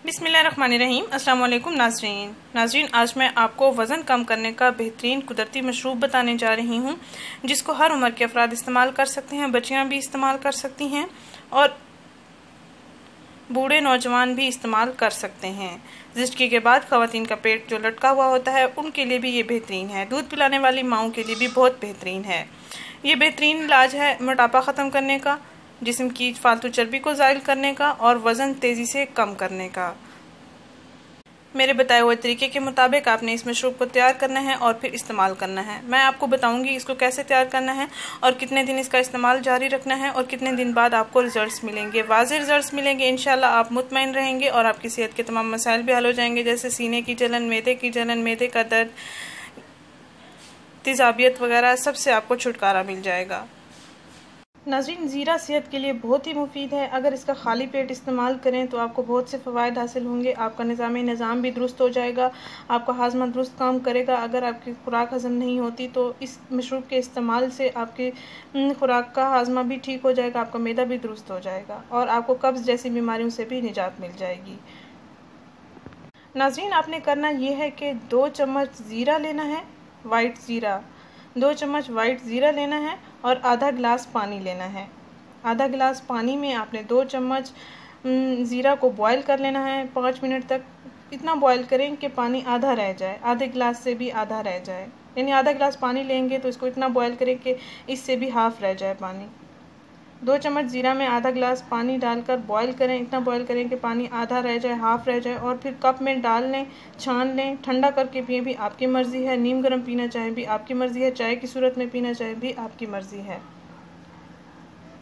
बिस्मिल्लाहिर्रहमानिर्रहीम। अस्सलाम वालेकुम नाज़रीन, आज मैं आपको वज़न कम करने का बेहतरीन कुदरती मशरूब बताने जा रही हूँ, जिसको हर उम्र के अफराद इस्तेमाल कर सकते हैं, बच्चियाँ भी इस्तेमाल कर सकती हैं और बूढ़े नौजवान भी इस्तेमाल कर सकते हैं। ज़िंदगी के बाद ख़वातीन का पेट जो लटका हुआ होता है, उनके लिए भी ये बेहतरीन है। दूध पिलाने वाली माओं के लिए भी बहुत बेहतरीन है। ये बेहतरीन इलाज है मोटापा ख़त्म करने का, जिस्म की फालतू चर्बी को ज़ाइल करने का और वज़न तेज़ी से कम करने का। मेरे बताए हुए तरीके के मुताबिक आपने इस मशरूब को तैयार करना है और फिर इस्तेमाल करना है। मैं आपको बताऊंगी इसको कैसे तैयार करना है और कितने दिन इसका इस्तेमाल जारी रखना है और कितने दिन बाद आपको रिजल्ट्स मिलेंगे। वाज़ेह रिजल्ट्स मिलेंगे, इंशाल्लाह आप मुतमईन रहेंगे और आपकी सेहत के तमाम मसाइल भी हल हो जाएंगे, जैसे सीने की जलन, मैदे की जलन, मैदे का दर्द, तेज़ाबियत वगैरह सबसे आपको छुटकारा मिल जाएगा। नाज़रीन, ज़ीरा सेहत के लिए बहुत ही मुफीद है। अगर इसका खाली पेट इस्तेमाल करें तो आपको बहुत से फ़वाइद हासिल होंगे। आपका निज़ाम भी दुरुस्त हो जाएगा, आपका हाजमा दुरुस्त काम करेगा। अगर आपकी खुराक हज़म नहीं होती तो इस मशरूब के इस्तेमाल से आपकी खुराक का हाजमा भी ठीक हो जाएगा, आपका मैदा भी दुरुस्त हो जाएगा और आपको कब्ज़ जैसी बीमारियों से भी निजात मिल जाएगी। नाज़रीन, आपने करना ये है कि 2 चम्मच ज़ीरा लेना है, वाइट ज़ीरा, 2 चम्मच वाइट ज़ीरा लेना है और आधा गिलास पानी लेना है। आधा गिलास पानी में आपने 2 चम्मच ज़ीरा को बॉईल कर लेना है 5 मिनट तक। इतना बॉईल करें कि पानी आधा रह जाए, आधे गिलास से भी आधा रह जाए। यानी आधा गिलास पानी लेंगे तो इसको इतना बॉईल करें कि इससे भी हाफ़ रह जाए पानी। 2 चम्मच ज़ीरा में आधा गिलास पानी डालकर बॉईल करें, इतना बॉईल करें कि पानी आधा रह जाए, हाफ़ रह जाए और फिर कप में डाल लें, छान लें। ठंडा करके पिए भी आपकी मर्ज़ी है, नीम गर्म पीना चाहे भी आपकी मर्ज़ी है, चाय की सूरत में पीना चाहे भी आपकी मर्ज़ी है।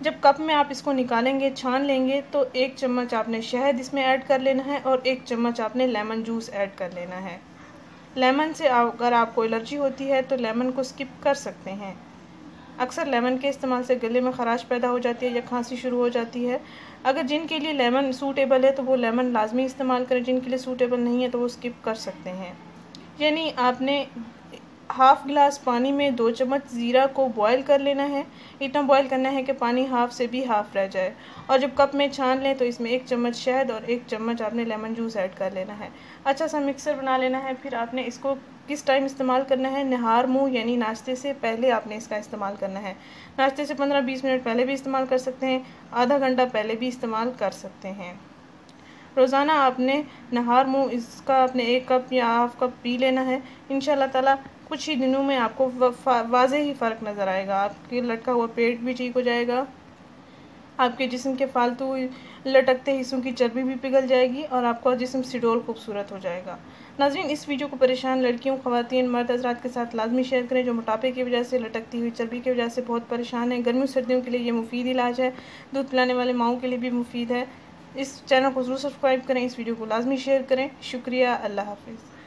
जब कप में आप इसको निकालेंगे, छान लेंगे तो 1 चम्मच आपने शहद इसमें ऐड कर लेना है और 1 चम्मच आपने लेमन जूस ऐड कर लेना है। लेमन से अगर आपको एलर्जी होती है तो लेमन को स्किप कर सकते हैं। अक्सर लेमन के इस्तेमाल से गले में ख़राश पैदा हो जाती है या खांसी शुरू हो जाती है। अगर जिनके लिए लेमन सूटेबल है तो वो लेमन लाजमी इस्तेमाल करें, जिनके लिए सूटेबल नहीं है तो वो स्किप कर सकते हैं। यानी आपने हाफ़ गिलास पानी में 2 चम्मच ज़ीरा को बॉईल कर लेना है। इतना बॉईल करना है कि पानी हाफ़ से भी हाफ़ रह जाए और जब कप में छान लें तो इसमें 1 चम्मच शहद और 1 चम्मच आपने लेमन जूस ऐड कर लेना है। अच्छा सा मिक्सर बना लेना है। फिर आपने इसको किस टाइम इस्तेमाल करना है? नहार मुँह यानी नाश्ते से पहले आपने इसका इस्तेमाल करना है। नाश्ते से 15-20 मिनट पहले भी इस्तेमाल कर सकते हैं, आधा घंटा पहले भी इस्तेमाल कर सकते हैं। रोज़ाना आपने नहार मुँह इसका आपने 1 कप या हाफ़ कप पी लेना है। इंशाअल्लाह ताला कुछ ही दिनों में आपको वाज़ेह ही फ़र्क नज़र आएगा। आपके लटका हुआ पेट भी ठीक हो जाएगा, आपके जिस्म के फालतू लटकते हिस्सों की चर्बी भी पिघल जाएगी और आपका जिस्म सिडोल खूबसूरत हो जाएगा। नाज़रीन, इस वीडियो को परेशान लड़कियों, ख़वातीन, मर्द हज़रात के साथ लाजमी शेयर करें जो मोटापे की वजह से, लटकती हुई चर्बी की वजह से बहुत परेशान है। गर्मियों सर्दियों के लिए ये मुफीद इलाज है। दूध पिलाने वाले माओं के लिए भी मुफीद है। इस चैनल को ज़रूर सब्सक्राइब करें, इस वीडियो को लाजमी शेयर करें। शुक्रिया, अल्लाह हाफ़िज़।